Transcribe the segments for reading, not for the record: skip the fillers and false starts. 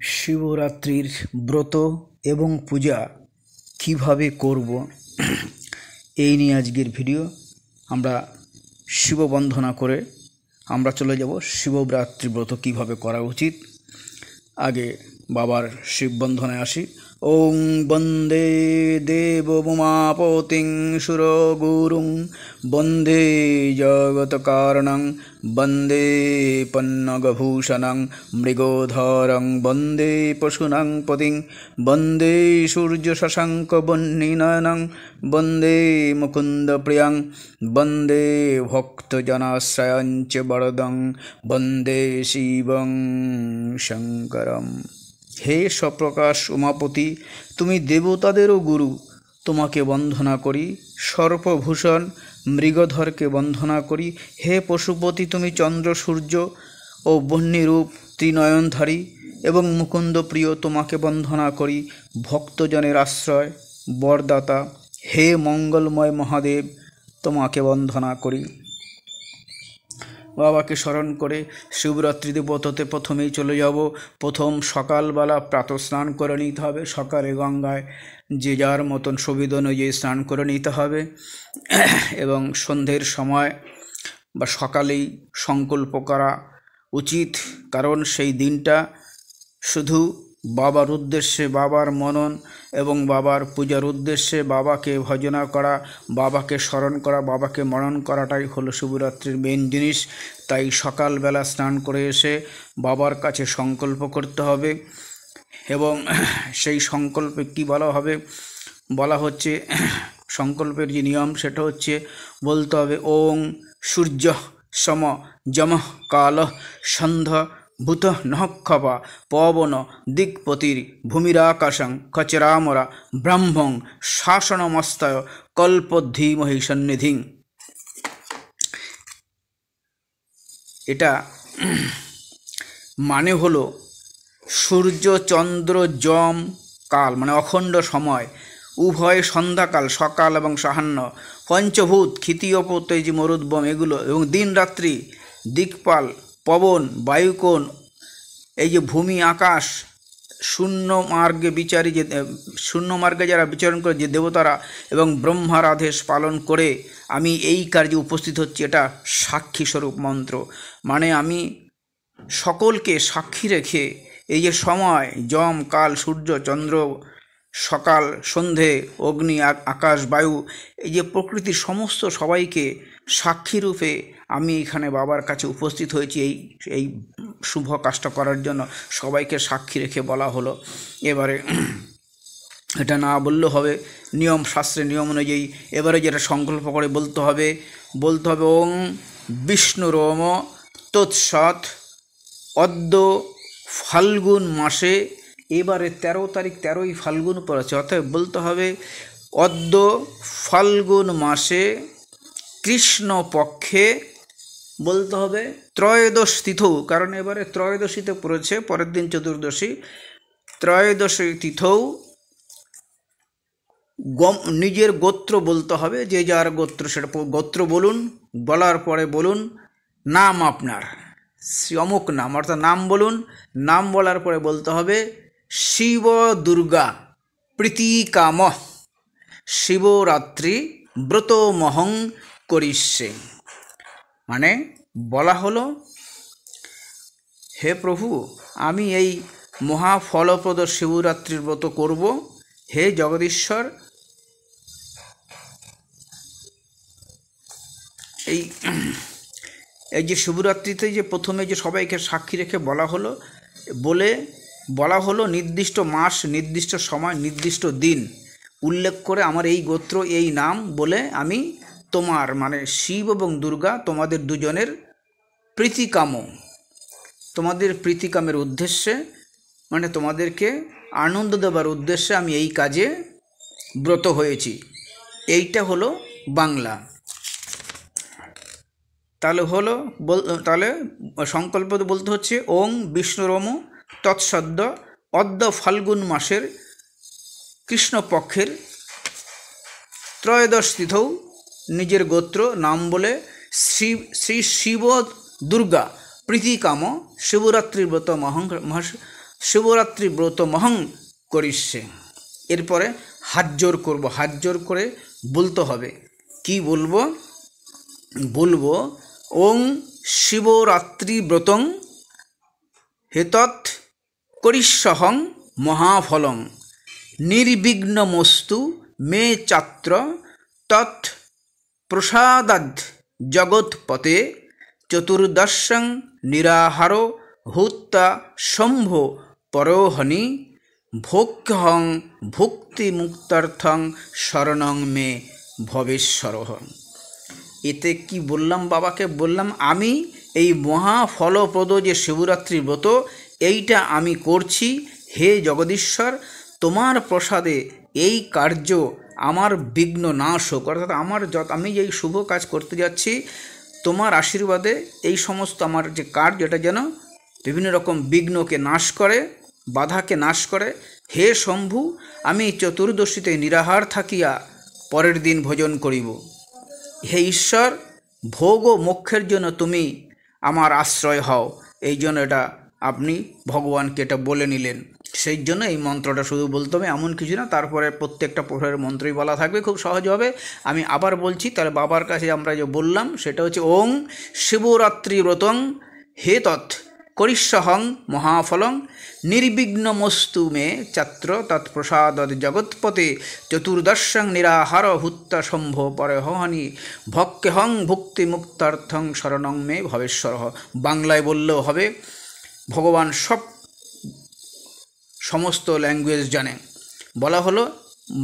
শিবরাত্রির ব্রত এবং পূজা কিভাবে করব এই নিয়ে আজকের ভিডিও। আমরা শিব বন্দনা করে আমরা চলে যাব শিবরাত্রি ব্রত কিভাবে করা উচিত। আগে বাবার শিব বন্ধনায় আসি। ওং বন্দে দেব উমাপতিং সুরগুরুং বন্দে জগৎকারণং বন্দে পন্নগভূষণং মৃগোধরং বন্দে পশুনাং পতিং বন্দে সূর্যশশাঙ্কবহ্নিনয়নং বন্দে মুকুন্দপ্রিয়ং বন্দে ভক্তজনাশ্রয়ঞ্চ বরদং বন্দে শিবং শঙ্করম। হে সপ্রকাশ উমাপতি, তুমি দেবতাদেরও গুরু, তোমাকে বন্দনা করি। সর্পভূষণ মৃগধরকে বন্দনা করি। হে পশুপতি, তুমি চন্দ্র সূর্য ও বহ্নিরূপ ত্রিনয়নধারী এবং মুকুন্দ প্রিয়, তোমাকে বন্দনা করি। ভক্তজনের আশ্রয় বরদাতা হে মঙ্গলময় মহাদেব, তোমাকে বন্দনা করি। বাবাকে স্মরণ করে শিবরাত্রিতে ব্রততে প্রথমেই চলে যাব। প্রথম সকালবেলা প্রাতঃস্নান করে নিতে হবে। সকালে গঙ্গায় যে যার মতন সুবিধা অনুযায়ী স্নান করে নিতে হবে এবং সন্ধ্যের সময় বা সকালেই সংকল্প করা উচিত, কারণ সেই দিনটা শুধু বাবার উদ্দেশ্যে, বাবার মনন এবং বাবার পূজার উদ্দেশ্যে বাবাকে ভজনা করা, বাবাকে স্মরণ করা, বাবাকে মনন করাটাই হলো শিবরাত্রির মেন জিনিস। তাই সকালবেলা স্নান করে এসে বাবার কাছে সংকল্প করতে হবে এবং সেই সংকল্পে কি বলা হচ্ছে সংকল্পের যে নিয়ম সেটা হচ্ছে বলতে হবে ওং সূর্য সম যম কাল সন্ধ্যা ভূত নহক্ষপা পবন দিক্পতির ভূমিরাকাশং কচরামরা ব্রহ্মং শাসনমস্তয় কল্পধীমহি সন্নিধিং। এটা মানে হলো সূর্য চন্দ্র যম কাল মানে অখণ্ড সময়, উভয় সন্ধ্যাকাল সকাল এবং সাহান্য, পঞ্চভূত ক্ষিতীয়প তেজ মরুদ্বম এগুলো এবং দিন রাত্রি, দিকপাল পবন বায়ুকোণ, এই যে ভূমি আকাশ, শূন্য মার্গে যারা বিচরণ করে যে দেবতারা এবং ব্রহ্মার আদেশ পালন করে আমি এই কার্যে উপস্থিত হচ্ছি, এটা সাক্ষী স্বরূপ মন্ত্র। মানে আমি সকলকে সাক্ষী রেখে এই যে সময় যম কাল সূর্য চন্দ্র সকাল সন্ধে অগ্নি আকাশ বায়ু, এই যে প্রকৃতির সমস্ত সবাইকে সাক্ষীরূপে আমি এখানে বাবার কাছে উপস্থিত হয়েছি এই শুভ কাজটা করার জন্য সবাইকে সাক্ষী রেখে বলা হলো। এবারে এটা না বললেও হবে, নিয়ম শাস্ত্রের নিয়ম অনুযায়ী এবারে যেটা সংকল্প করে বলতে হবে ওং বিষ্ণুরোম তৎসৎ অদ্য ফাল্গুন মাসে, এবারে 13 তারিখ 13ই ফাল্গুন পড়েছে, অর্থাৎ বলতে হবে অদ্য ফাল্গুন মাসে কৃষ্ণ পক্ষে, বলতে হবে ত্রয়োদশ তিথৌ, কারণ এবারে ত্রয়োদশীতে পড়েছে, পরের দিন চতুর্দশী, ত্রয়োদশী তিথৌ নিজের গোত্র বলতে হবে, যে যার গোত্র সেটা গোত্র বলুন, বলার পরে বলুন নাম আপনার অমুক নাম, অর্থাৎ নাম বলুন, নাম বলার পরে বলতে হবে শিব দুর্গা প্রীতিকাম শিবরাত্রি ব্রতমহং করিষ্যে। মানে বলা হলো হে প্রভু, আমি এই মহাফলপ্রদ শিবরাত্রির ব্রত করব। হে জগদীশ্বর, এই যে শিবরাত্রিতে যে প্রথমে যে সবাইকে সাক্ষী রেখে বলা হলো নির্দিষ্ট মাস, নির্দিষ্ট সময়, নির্দিষ্ট দিন উল্লেখ করে আমার এই গোত্র এই নাম বলে আমি তোমার মানে শিব এবং দুর্গা তোমাদের দুজনের প্রীতিকামের উদ্দেশ্যে, মানে তোমাদেরকে আনন্দ দেবার উদ্দেশ্যে আমি এই কাজে ব্রত হয়েছি। এইটা হলো বাংলা। তাহলে সংকল্প বলতে হচ্ছে ওং বিষ্ণুরোম তৎসদ্য অদ্য ফাল্গুন মাসের কৃষ্ণপক্ষের ত্রয়োদশ তিথৌ নিজের গোত্র নাম বলে শ্রী শিব দুর্গা প্রীতিকাম শিবরাত্রি ব্রত শিবরাত্রি ব্রত মহং করিষ্যে। এরপরে হাত জোর করবো, হাত জোর করে বলতে হবে। কি বলবো? বলবো ওং শিবরাত্রি ব্রতং হেতৎ করিষ্যহং মহাফলং নির্বিঘ্নমস্তু মে চাত্র তৎ প্রসাদাদ জগৎপতে চতুর্দশং নিরাহার হুত্তা শম্ভো পরোহনি ভোক্যহং ভুক্তিমুক্তার্থং শরণং মে ভবেশ্বরঃ। এতে কি বললাম? বাবাকে বললাম আমি এই মহাফলপ্রদ যে শিবরাত্রি ব্রত এইটা আমি করছি, হে জগদীশ্বর তোমার প্রসাদে এই কার্য আমার বিঘ্ন নাশ হোক। অর্থাৎ আমি যেই শুভ কাজ করতে যাচ্ছি তোমার আশীর্বাদে এই সমস্ত আমার যে কার্য এটা যেন বিভিন্ন রকম বিঘ্নকে নাশ করে, বাধাকে নাশ করে। হে শম্ভু, আমি চতুর্দশীতে নিরাহার থাকিয়া পরের দিন ভোজন করিব। হে ঈশ্বর, ভোগ ও মোক্ষের জন্য তুমি আমার আশ্রয় হও। এই জন্য এটা আপনি ভগবানকে এটা বলে নিলেন। সেই জন্য এই মন্ত্রটা শুধু বলতে হবে, এমন কিছু না। তারপরে প্রত্যেকটা প্রহরের মন্ত্রই বলা থাকবে খুব সহজভাবে। আমি আবার বলছি, তাহলে বাবার কাছে আমরা যে বললাম সেটা হচ্ছে ওং শিবরাত্রি ব্রতং হেতৎ করিষ্যহং মহাফলং নির্বিঘ্নমস্তু মে চাত্র তৎপ্রসাদৎ জগৎপতে চতুর্দশং নিরাহার হুত্তা শম্ভ পরহনি ভক্যহং ভুক্তিমুক্তার্থং শরণং মে ভবেশ্বরঃ। বাংলায় বললেও হবে, ভগবান সমস্ত ল্যাঙ্গুয়েজ জানে। বলা হলো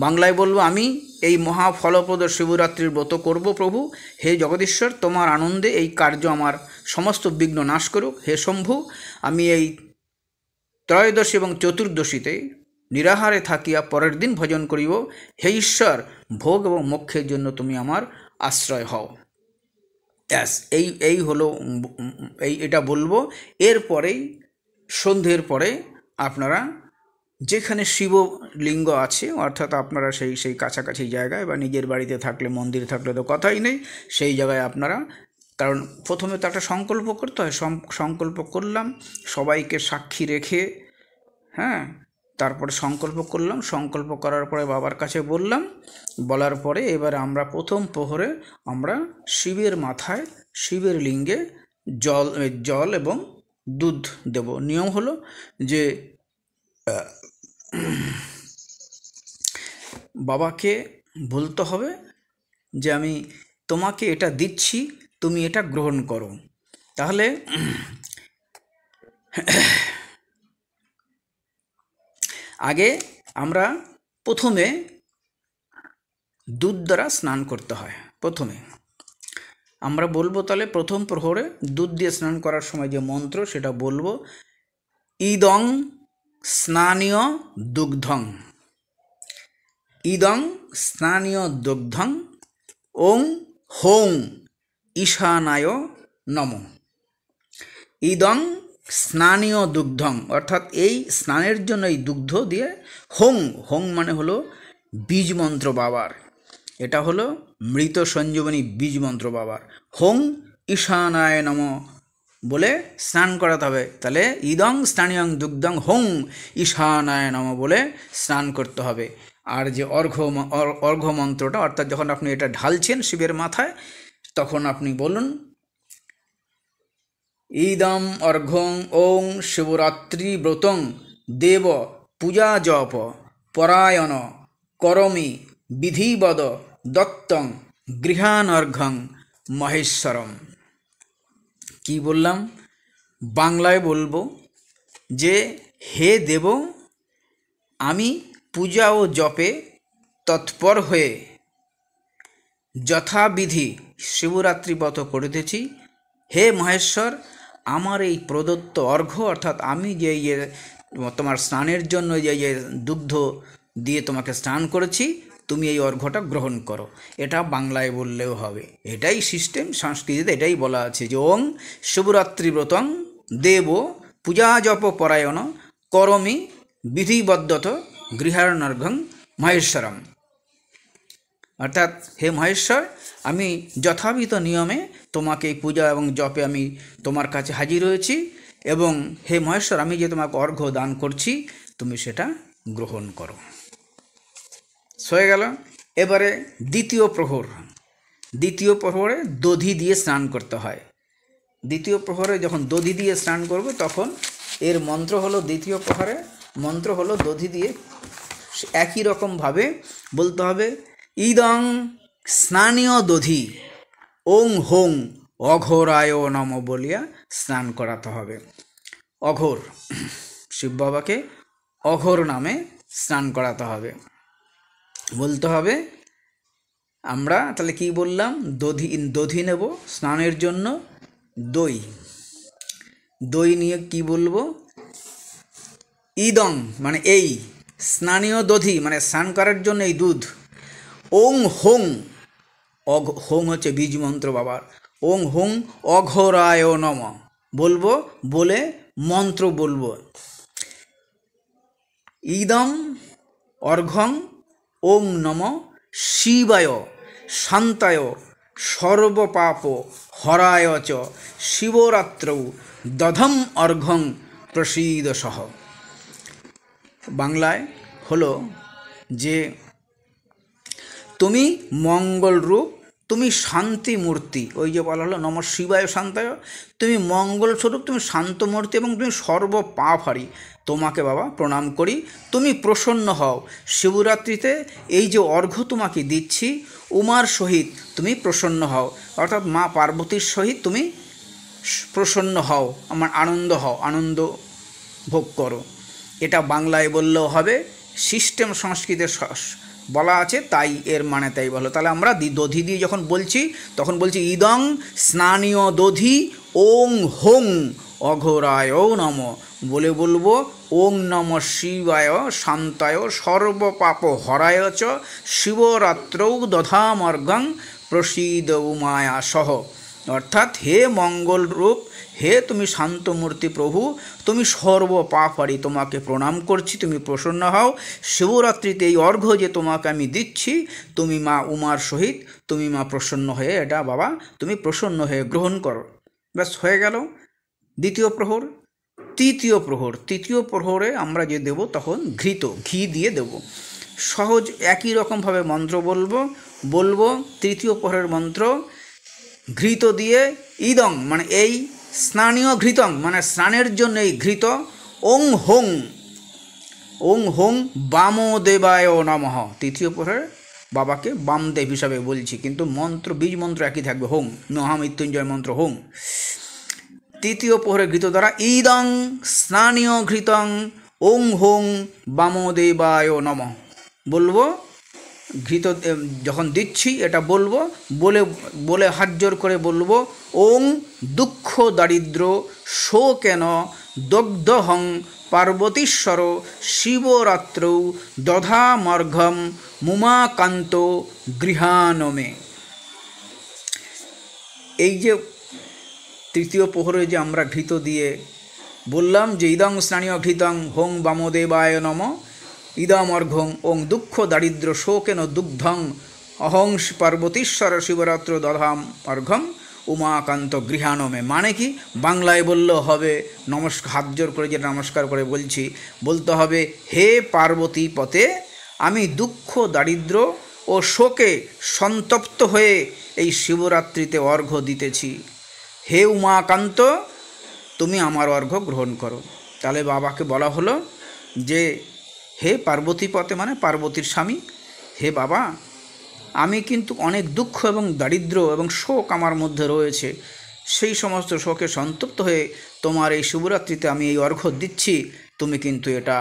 বাংলায় বলবো, আমি এই মহাফলপ্রদ শিবরাত্রির ব্রত করব প্রভু। হে জগদীশ্বর তোমার আনন্দে এই কার্য আমার সমস্ত বিঘ্ন নাশ করুক। হে শম্ভু, আমি এই ত্রয়োদশী এবং চতুর্দশীতে নিরাহারে থাকিয়া পরের দিন ভজন করিব। হে ঈশ্বর, ভোগ এবং মোক্ষের জন্য তুমি আমার আশ্রয় হও। এই হলো এটা বলবো। এরপরেই সন্ধ্যের পরে আপনারা যেখানে শিবলিঙ্গ আছে, অর্থাৎ আপনারা সেই কাছাকাছি জায়গায় বা নিজের বাড়িতে থাকলে, মন্দির থাকলে তো কথাই নেই, সেই জায়গায় আপনারা, কারণ প্রথমে তো একটা সংকল্প করতে হয়। সংকল্প করলাম সবাইকে সাক্ষী রেখে, হ্যাঁ, তারপরে সংকল্প করলাম। সংকল্প করার পরে বাবার কাছে বলার পরে এবার আমরা প্রথম প্রহরে আমরা শিবের মাথায়, শিবের লিঙ্গে জল এবং দুধ দেব। নিয়ম হলো যে বাবাকে বলতে হবে যে আমি তোমাকে এটা দিচ্ছি, তুমি এটা গ্রহণ করো। তাহলে আগে আমরা প্রথমে দুধ দ্বারা স্নান করতে হয়। প্রথমে আমরা বলবো, তাহলে প্রথম প্রহরে দুধ দিয়ে স্নান করার সময় যে মন্ত্র সেটা বলবো, ইদং স্নানীয় দুগ্ধং, ইদং স্নানীয় দুগ্ধং ওং হৌং ঈশানায় নমঃ। ইদং স্নানীয় দুগ্ধং, অর্থাৎ এই স্নানের জন্য এই দুগ্ধ দিয়ে, হোং মানে হলো বীজ মন্ত্র বাবার, এটা হলো মৃত সঞ্জীবনী বীজ মন্ত্র বাবার। হোং ঈশানায় নমঃ বলে স্নান করাতে হবে। তাহলে ইদং স্নানীয় দুগ্ধং হোং ঈশানায় নমঃ বলে স্নান করতে হবে। আর যে অর্ঘ্য মন্ত্রটা, অর্থাৎ যখন আপনি এটা ঢালছেন শিবের মাথায়, তখন আপনি বলুন, ইদম অর্ঘ্যং ওং শিবরাত্রি ব্রতং দেব পূজা জপ পরায়ণ করমি বিধিবদ দত্তং গৃহানর্ঘ্যং মহেশ্বরম। কি বললাম? বাংলায় বলবো যে হে দেব, আমি পূজা ও জপে তৎপর হয়ে যথাবিধি শিবরাত্রি ব্রত করিতেছি। হে মহেশ্বর, আমার এই প্রদত্ত অর্ঘ্য, অর্থাৎ আমি যে তোমার স্নানের জন্য যে দুগ্ধ দিয়ে তোমাকে স্নান করেছি, তুমি এই অর্ঘ্যটা গ্রহণ করো। এটা বাংলায় বললেও হবে, এটাই সিস্টেম। সংস্কৃতিতে এটাই বলা আছে যে ওং শিবরাত্রি ব্রতং দেব পূজা জপ পরায়ণ করমি বিধিবদ্ধত গৃহানর্ঘ্যং মহেশ্বরম। অর্থাৎ হে মহেশ্বর, আমি যথাবিধ নিয়মে তোমাকে পূজা এবং জপে আমি তোমার কাছে হাজির হয়েছি এবং হে মহেশ্বর, আমি যে তোমাকে অর্ঘ্য দান করছি, তুমি সেটা গ্রহণ করো। হয়ে গেল। এবারে দ্বিতীয় প্রহরে দধি দিয়ে স্নান করতে হয়। দ্বিতীয় প্রহরে যখন দধি দিয়ে স্নান করব, তখন এর মন্ত্র হলো, দ্বিতীয় প্রহরে মন্ত্র হলো দধি দিয়ে একই রকমভাবে বলতে হবে, ইদং স্নানীয় দধি ওং হোং অঘোরায় নম বলিয়া স্নান করাতে হবে। অঘোর, শিব বাবাকে অঘোর নামে স্নান করাতে হবে। বলতে হবে, আমরা তাহলে কি বললাম, দধি নেব স্নানের জন্য, দই নিয়ে কি বলবো, ইদং মানে এই, স্নানীয় দধি মানে স্নান করার জন্য এই দুধ, ওং হোং, হোং হচ্ছে বীজ মন্ত্র বাবার, ওং হোং অঘোরায় নম বলবো, বলে মন্ত্র বলবো, ইদম অর্ঘং ওং নম শিবায় শান্তায় সর্বপাপ হরায় চ শিবরাত্রৌ দধম অর্ঘং প্রসীদ সহ। বাংলায় হলো যে তুমি মঙ্গল রূপ, তুমি শান্তি মূর্তি, ওই যে বলা হলো নম শিবায় শান্তায়, তুমি মঙ্গল স্বরূপ, তুমি শান্ত মূর্তি এবং তুমি সর্বপাপহারী, তোমাকে বাবা প্রণাম করি, তুমি প্রসন্ন হও। শিবরাত্রিতে এই যে অর্ঘ্য তোমাকে দিচ্ছি, উমার সহিত তুমি প্রসন্ন হও, অর্থাৎ মা পার্বতীর সহিত তুমি প্রসন্ন হও, আমার আনন্দ হও, আনন্দ ভোগ করো। এটা বাংলায় বললেও হবে, সিস্টেম সংস্কৃতে বলা আছে, তাই এর মানে তাই বলো। তাহলে আমরা দধি দিয়ে যখন বলছি, তখন বলছি ইদং স্নানীয় দধি ওং হোং অঘোরায় নম বলে বলবো, ওং নম শিবায় শান্তায় সর্বপাপ হরায় চ শিবরাত্রৌ দধামর্ঘং প্রসীদ উমায়া সহ। অর্থাৎ হে মঙ্গল রূপ, হে তুমি শান্তমূর্তি প্রভু, তুমি সর্বপাপহারী, তোমাকে প্রণাম করছি, তুমি প্রসন্ন হও। শিবরাত্রিতে এই অর্ঘ্য যে তোমাকে আমি দিচ্ছি, তুমি মা উমার সহিত তুমি মা প্রসন্ন হয়ে এটা বাবা তুমি প্রসন্ন হয়ে গ্রহণ করো। ব্যাস হয়ে গেল দ্বিতীয় প্রহর। তৃতীয় প্রহরে আমরা যে দেব, তখন ঘি দিয়ে দেব। সহজ একই রকমভাবে মন্ত্র বলবো। তৃতীয় প্রহরের মন্ত্র, ঘৃত দিয়ে ইদং মানে এই, স্নানীয় ঘৃতং মানে স্নানের জন্য এই ঘৃত, ওং হোং বামদেবায় নমঃ। তৃতীয় প্রহরে বাবাকে বামদেব হিসাবে বলছি, কিন্তু মন্ত্র বীজ মন্ত্র একই থাকবে, হোং মহামৃত্যুঞ্জয় মন্ত্র হোং। তৃতীয় প্রহরে ঘৃত দ্বারা ইদং স্নানীয় ঘৃতং ওং হোং বামদেবায় নমঃ বলবো। ঘৃত যখন দিচ্ছি এটা বলবো, বলে হাত জোর করে বলবো, ওং দুঃখ দারিদ্র শোকেন দগ্ধহং পার্বতীশ্বর শিবরাত্রৌ দধামর্ঘম মুমাকান্ত গৃহানমে। এই যে তৃতীয় প্রহরে যে আমরা ঘৃত দিয়ে বললাম যে ইদং স্নানীয় ঘৃতং হোং বামদেবায় নমঃ, ইদম অর্ঘং ওং দুঃখ দারিদ্র শোকেন দুগ্ধং অহং পার্বতীশ্বর শিবরাত্র দধাম অর্ঘম উমাকান্ত গৃহানমে। মানে কি, বাংলায় বললেও হবে, নমস্কার হাত জোর করে যে নমস্কার করে বলতে হবে, হে পার্বতী পতে, আমি দুঃখ দারিদ্র ও শোকে সন্তপ্ত হয়ে এই শিবরাত্রিতে অর্ঘ্য দিতেছি। হে উমাকান্ত, তুমি আমার অর্ঘ্য গ্রহণ করো। তাহলে বাবাকে বলা হলো যে হে পার্বতী পতে মানে পার্বতীর স্বামী, হে বাবা, আমি কিন্তু অনেক দুঃখ এবং দারিদ্র এবং শোক আমার মধ্যে রয়েছে, সেই সমস্ত শোকে সন্তপ্ত হয়ে তোমার এই শিবরাত্রিতে আমি এই অর্ঘ্য দিচ্ছি, তুমি কিন্তু এটা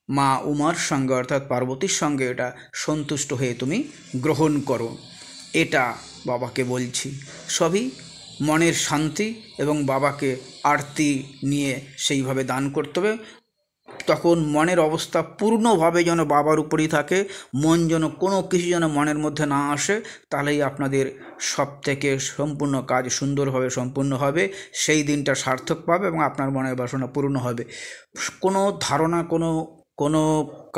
মা উমার সঙ্গে অর্থাৎ পার্বতীর সঙ্গে এটা সন্তুষ্ট হয়ে তুমি গ্রহণ করো। এটা বাবাকে বলছি, সবই মনের শান্তি এবং বাবাকে আরতি নিয়ে সেইভাবে দান করতে হবে। তখন মনের অবস্থা পূর্ণভাবে যেন বাবার উপরই থাকে, মন যেন কোনো কিছু যেন মনের মধ্যে না আসে, তাহলেই আপনাদের সব থেকে সম্পূর্ণ কাজ সুন্দরভাবে সম্পূর্ণ হবে, সেই দিনটা সার্থক পাবে এবং আপনার মনের বাসনা পূর্ণ হবে। কোনো ধারণা, কোনো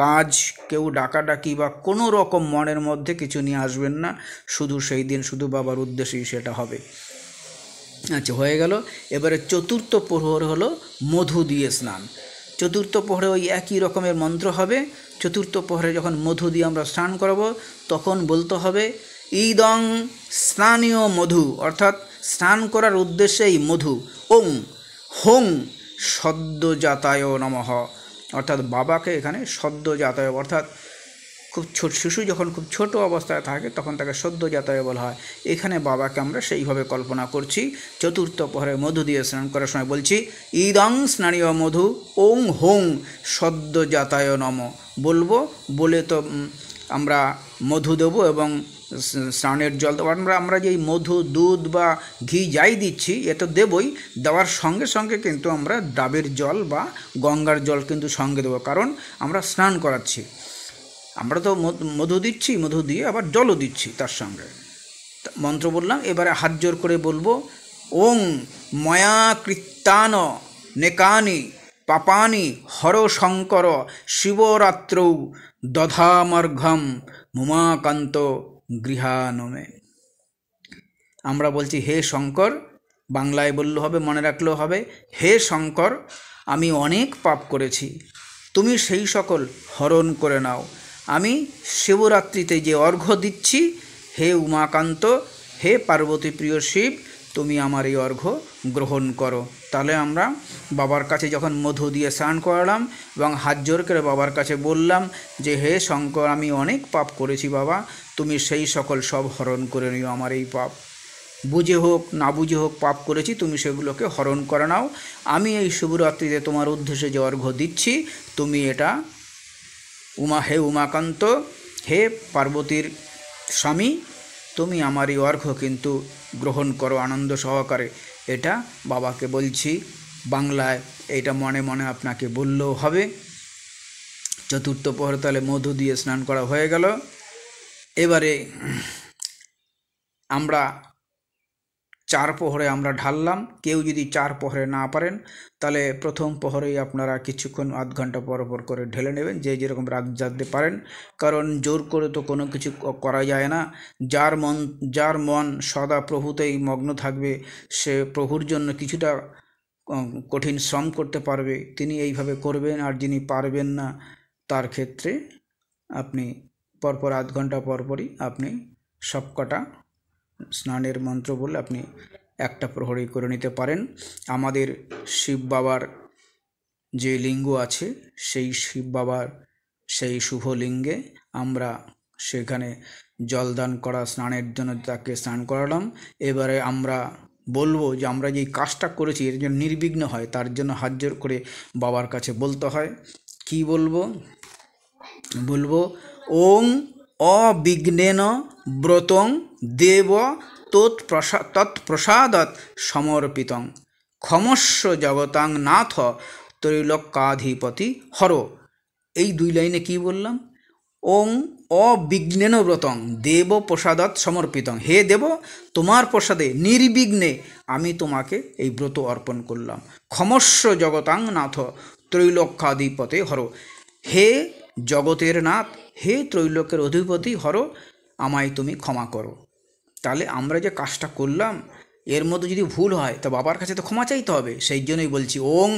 কাজ, কেউ ডাকাডাকি বা কোনো রকম মনের মধ্যে কিছু নিয়ে আসবেন না, শুধু সেই দিন শুধু বাবার উদ্দেশ্যেই সেটা হবে। আচ্ছা, হয়ে গেল। এবারে চতুর্থ প্রহর হলো মধু দিয়ে স্নান। চতুর্থ প্রহরে ওই একই রকমের মন্ত্র হবে। চতুর্থ প্রহরে যখন মধু দিয়ে আমরা স্নান করাবো তখন বলতে হবে ইদং স্নানীয় মধু, অর্থাৎ স্নান করার উদ্দেশ্যে এই মধু। ওং হোং সদ্যজাতায় নমঃ, অর্থাৎ বাবাকে এখানে সদ্যজাতায়, অর্থাৎ খুব ছোট শিশু যখন খুব ছোট অবস্থায় থাকে তখন তাকে সদ্যজাতায় বলা হয়। এখানে বাবাকে আমরা সেইভাবে কল্পনা করছি। চতুর্থ প্রহরে মধু দিয়ে স্নান করার সময় বলছি ইদং স্নানীয় মধু ওং হোং সদ্যজাতায় নম বলবো। বলে তো আমরা মধু দেবো এবং স্নানের জল দেবো। আমরা যেই মধু, দুধ বা ঘি যাই দিচ্ছি এ তো দেবই, দেওয়ার সঙ্গে সঙ্গে কিন্তু আমরা ডাবের জল বা গঙ্গার জল কিন্তু সঙ্গে দেবো, কারণ আমরা স্নান করাচ্ছি। আমরা তো মধু দিচ্ছি, মধু দিয়ে আবার জলও দিচ্ছি তার সঙ্গে। মন্ত্র বললাম, এবারে হাত জোর করে বলবো ওং ময়া কৃত্তান নেকানি পাপানি হর শঙ্কর শিবরাত্রৌ দধামর্ঘম মুমাকান্ত গৃহানমে। আমরা বলছি হে শঙ্কর, বাংলায় বললে হবে, মনে রাখলেও হবে। হে শঙ্কর, আমি অনেক পাপ করেছি, তুমি সেই সকল হরণ করে নাও। আমি শিবরাত্রিতে যে অর্ঘ্য দিচ্ছি, হে উমাকান্ত, হে পার্বতী প্রিয় শিব, তুমি আমার এই অর্ঘ্য গ্রহণ করো। তাহলে আমরা বাবার কাছে যখন মধু দিয়ে স্নান করালাম এবং হাত জোর করে বাবার কাছে বললাম যে হে শঙ্কর, আমি অনেক পাপ করেছি বাবা, তুমি সেই সকল সব হরণ করে নিও আমার এই পাপ। বুঝে হোক না বুঝে হোক পাপ করেছি, তুমি সেগুলোকে হরণ করে নাও। আমি এই শিবরাত্রিতে তোমার উদ্দেশ্যে যে অর্ঘ্য দিচ্ছি, তুমি এটা হে উমাকান্ত, হে পার্বতীর স্বামী, তুমি আমার এই অর্ঘ্য কিন্তু গ্রহণ করো আনন্দ সহকারে। এটা বাবাকে বলছি বাংলায়, এটা মনে মনে আপনাকে বললেও হবে। চতুর্থ প্রহরে তাহলে মধু দিয়ে স্নান করা হয়ে গেল। এবারে আমরা 4 প্রহরে আমরা ঢাললাম। কেউ যদি 4 প্রহরে না পারেন তাহলে প্রথম প্রহরেই আপনারা কিছুক্ষণ আধ ঘন্টা পর পর করে ঢেলে নেবেন, যে যেরকম রাগ জাগতে পারেন, কারণ জোর করে তো কোনো কিছু করা যায় না। যার মন সদা প্রভুতেই মগ্ন থাকবে, সে প্রভুর জন্য কিছুটা কঠিন শ্রম করতে পারবে, তিনি এইভাবে করবেন। আর যিনি পারবেন না তার ক্ষেত্রে আপনি পরপর আধ ঘন্টা পরপরই আপনি সবকটা স্নানের মন্ত্র বলে আপনি একটা প্রহরী করে নিতে পারেন। আমাদের শিব বাবার যে লিঙ্গ আছে, সেই শিব বাবার সেই শুভ লিঙ্গে আমরা সেখানে জলদান করা, স্নানের জন্য তাকে স্নান করালাম। এবারে আমরা বলবো যে আমরা যেই কাজটা করেছি এর জন্য নির্বিঘ্ন হয়, তার জন্য হাত জোর করে বাবার কাছে বলতে হয়। কি বলবো? বলবো ওং অবিঘ্নেন ব্রতং দেব তৎপ্রসাদৎ সমর্পিতং ক্ষমস্ব জগতাং নাথ ত্রৈলোক্যাধিপতি হর। এই 2 লাইনে কি বললাম? ওং অবিঘ্নেন ব্রতং দেব প্রসাদৎ সমর্পিতং, হে দেব, তোমার প্রসাদে নির্বিঘ্নে আমি তোমাকে এই ব্রত অর্পণ করলাম। ক্ষমস্ব জগতাং নাথ ত্রৈলোক্যাধিপতি হর, হে জগতের নাথ, হে ত্রৈলোক্যের অধিপতি হর, আমায় তুমি ক্ষমা করো। তাহলে আমরা যে কাজটা করলাম এর মধ্যে যদি ভুল হয় তো বাবার কাছে তো ক্ষমা চাইতে হবে। সেই জন্যই বলছি ওং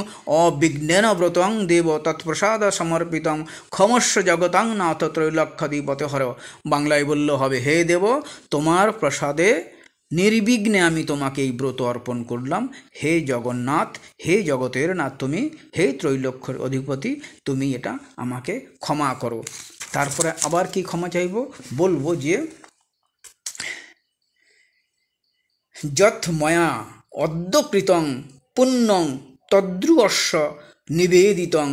অবিঘ্নেন ব্রতং দেব তৎপ্রসাদ সমর্পিতং ক্ষমস্ব জগতাং নাথ ত্রৈলোক্যাধিপতি হর। বাংলায় বললে হবে হে দেব, তোমার প্রসাদে নির্বিঘ্নে আমি তোমাকে এই ব্রত অর্পণ করলাম। হে জগন্নাথ, হে জগতের নাথ তুমি, হে ত্রৈলোক্যের অধিপতি, তুমি এটা আমাকে ক্ষমা করো। তারপরে আবার কি ক্ষমা চাইব? বলবো যে যৎ ময়া অদ্যকৃতং পুণ্যং তদ্রুবস্য নিবেদিতং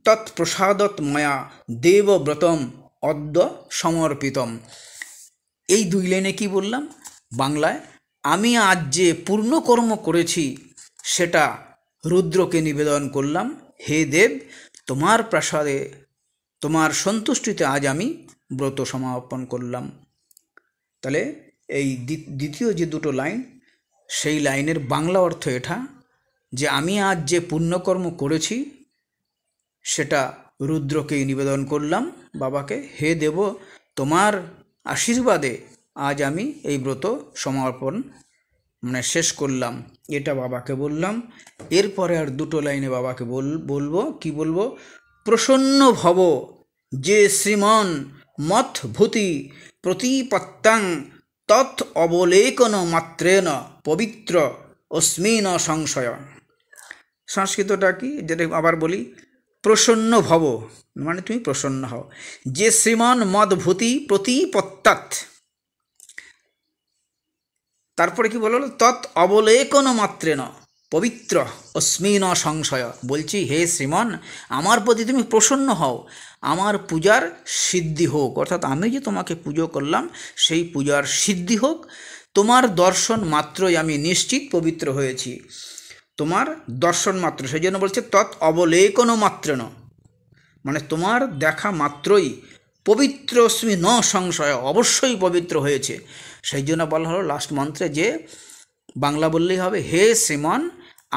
তৎপ্রসাদৎ ময়া দেবব্রতম অদ্য সমর্পিতম। এই 2 লাইনে কি বললাম? বাংলায় আমি আজ যে পূর্ণকর্ম করেছি সেটা রুদ্রকে নিবেদন করলাম। হে দেব, তোমার প্রসাদে, তোমার সন্তুষ্টিতে আজ আমি ব্রত সমাপন করলাম। তাহলে এই দ্বিতীয় যে 2টো লাইন, সেই লাইনের বাংলা অর্থ এটা যে আমি আজ যে পুণ্যকর্ম করেছি সেটা রুদ্রকেই নিবেদন করলাম বাবাকে। হে দেব, তোমার আশীর্বাদে আজ আমি এই ব্রত সমাপন মানে শেষ করলাম, এটা বাবাকে বললাম। এরপরে আর দুটো লাইনে বাবাকে বলবো, কি বলবো? প্রসন্ন ভব যে শ্রীমন মৎভূতি প্রতিপত্তাং তৎ অবলেকন মাত্রেন পবিত্র অস্মিন সংশয়। সংস্কৃতটা কি, যেটা আবার বলি, প্রসন্ন ভব মানে তুমি প্রসন্ন হও, যে শ্রীমান মদভূতি প্রতিপত্তাৎ, তারপরে কি বলল? তৎ অবলেকন মাত্রেন পবিত্র অস্মিন সংশয়। বলছি হে শ্রীমান, আমার প্রতি তুমি প্রসন্ন হও, আমার পূজার সিদ্ধি হোক, অর্থাৎ আমি যে তোমাকে পুজো করলাম সেই পূজার সিদ্ধি হোক। তোমার দর্শন মাত্রই আমি নিশ্চিত পবিত্র হয়েছি, তোমার দর্শন মাত্র। সেই জন্য বলছে তৎ অবলেকন মাত্রেন, মানে তোমার দেখা মাত্রই পবিত্র অস্মি ন সংশয়, অবশ্যই পবিত্র হয়েছে। সেই জন্য বলা হলো লাস্ট মন্ত্রে যে বাংলা বললেই হবে, হে শ্রীমান,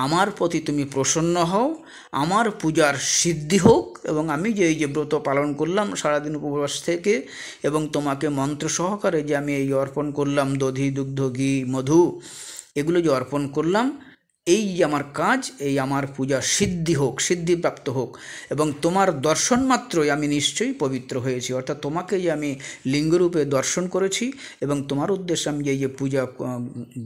আমার প্রতি তুমি প্রসন্ন হও, আমার পূজার সিদ্ধি হোক, এবং আমি যে এই যে ব্রত পালন করলাম সারাদিন উপবাস থেকে, এবং তোমাকে মন্ত্র সহকারে যে আমি এই অর্পণ করলাম, দধি দুগ্ধ ঘি মধু এগুলো যে অর্পণ করলাম, এই যে আমার কাজ, এই আমার পূজা সিদ্ধি হোক, সিদ্ধিপ্রাপ্ত হোক, এবং তোমার দর্শন মাত্রই আমি নিশ্চয়ই পবিত্র হয়েছি। অর্থাৎ তোমাকে যে আমি লিঙ্গরূপে দর্শন করেছি এবং তোমার উদ্দেশ্যে আমি যে পূজা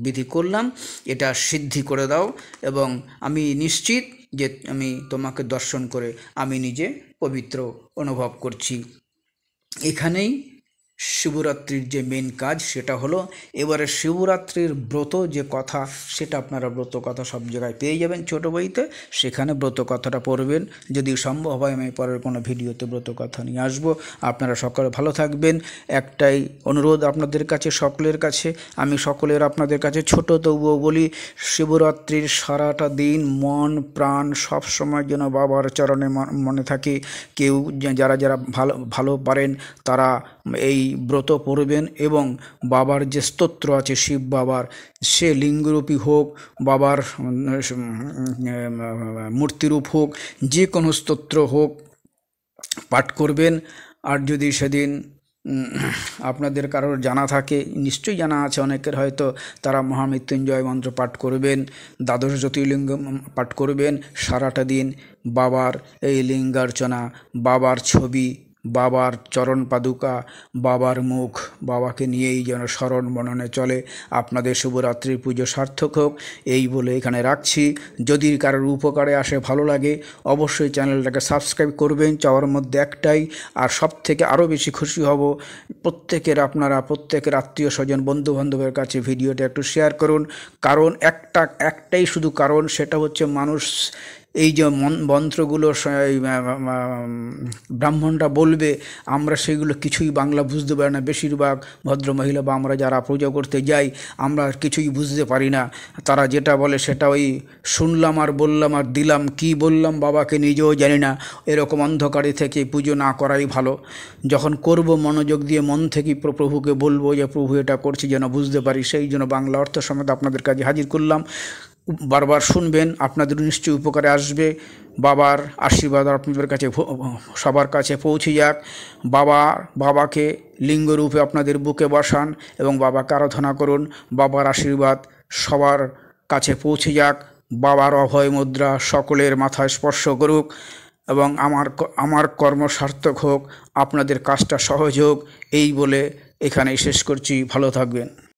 বিধি করলাম, এটা সিদ্ধি করে দাও, এবং আমি নিশ্চিত যে আমি তোমাকে দর্শন করে আমি নিজে পবিত্র অনুভব করছি। এখানেই শিবরাত্রির যে মেন কাজ সেটা হলো। এবারে শিবরাত্রির ব্রত যে কথা, সেটা আপনারা ব্রত কথা সব জায়গায় পেয়ে যাবেন ছোটো বইতে, সেখানে ব্রত কথাটা পড়বেন। যদি সম্ভব হয় আমি পরের কোনো ভিডিওতে ব্রত কথা নিয়ে আসবো। আপনারা সকলে ভালো থাকবেন। একটাই অনুরোধ আপনাদের কাছে, সকলের কাছে, আমি সকলের আপনাদের কাছে ছোট তবুও বলি, শিবরাত্রির সারাটা দিন মন প্রাণ সব সময় যেন বাবার চরণে মনে থাকে। কেউ যারা যারা ভালো পারেন তারা এই ব্রত পড়বেন, এবং বাবার যে স্তোত্র আছে শিব বাবার, সে লিঙ্গরূপী হোক, বাবার মূর্তিরূপ হোক, যে কোনো স্তোত্র হোক পাঠ করবেন। আর যদি সেদিন আপনাদের কারোর জানা থাকে, নিশ্চয়ই জানা আছে অনেকের, হয়তো তারা মহামৃত্যুঞ্জয় মন্ত্র পাঠ করবেন, দ্বাদশ জ্যোতির্লিঙ্গ পাঠ করবেন। সারাটা দিন বাবার এই লিঙ্গার্চনা, বাবার ছবি, বাবার চরণ পাদুকা, বাবার মুখ, বাবাকে নিয়েই যেন স্মরণ মননে চলে। আপনাদের শুভরাত্রির পুজো সার্থক হোক, এই বলে এখানে রাখছি। যদি কারোর উপকারে আসে, ভালো লাগে, অবশ্যই চ্যানেলটাকে সাবস্ক্রাইব করবেন। চাওয়ার মধ্যে একটাই, আর সব থেকে আরও বেশি খুশি হব আপনারা প্রত্যেকের আত্মীয় স্বজন বন্ধুবান্ধবের কাছে ভিডিওটা একটু শেয়ার করুন। কারণ একটাই শুধু কারণ, সেটা হচ্ছে মানুষ এই যে মন্ত্রগুলো ব্রাহ্মণরা বলবে, আমরা সেগুলো কিছুই বাংলা বুঝতে পারি না। বেশিরভাগ ভদ্রমহিলা বা আমরা যারা পুজো করতে যাই, আমরা কিছুই বুঝতে পারি না। তারা যেটা বলে সেটা ওই শুনলাম আর বললাম আর দিলাম, কি বললাম বাবাকে নিজেও জানি না। এরকম অন্ধকারে থেকে পুজো না করাই ভালো। যখন করব মনোযোগ দিয়ে মন থেকে প্রভুকে বলবো যে প্রভু এটা করছি, যেন বুঝতে পারি। সেই জন্য বাংলা অর্থ সমেত আপনাদের কাছে হাজির করলাম। বারবার শুনবেন, আপনাদের নিশ্চয়ই উপকারে আসবে। বাবার আশীর্বাদ আপনাদের কাছে সবার কাছে পৌঁছে যাক। বাবাকে লিঙ্গরূপে আপনাদের বুকে বসান এবং বাবাকে আরাধনা করুন। বাবার আশীর্বাদ সবার কাছে পৌঁছে যাক। বাবার অভয় মুদ্রা সকলের মাথায় স্পর্শ করুক, এবং আমার কর্ম সার্থক হোক, আপনাদের কাজটা সহজ হোক, এই বলে এখানেই শেষ করছি। ভালো থাকবেন।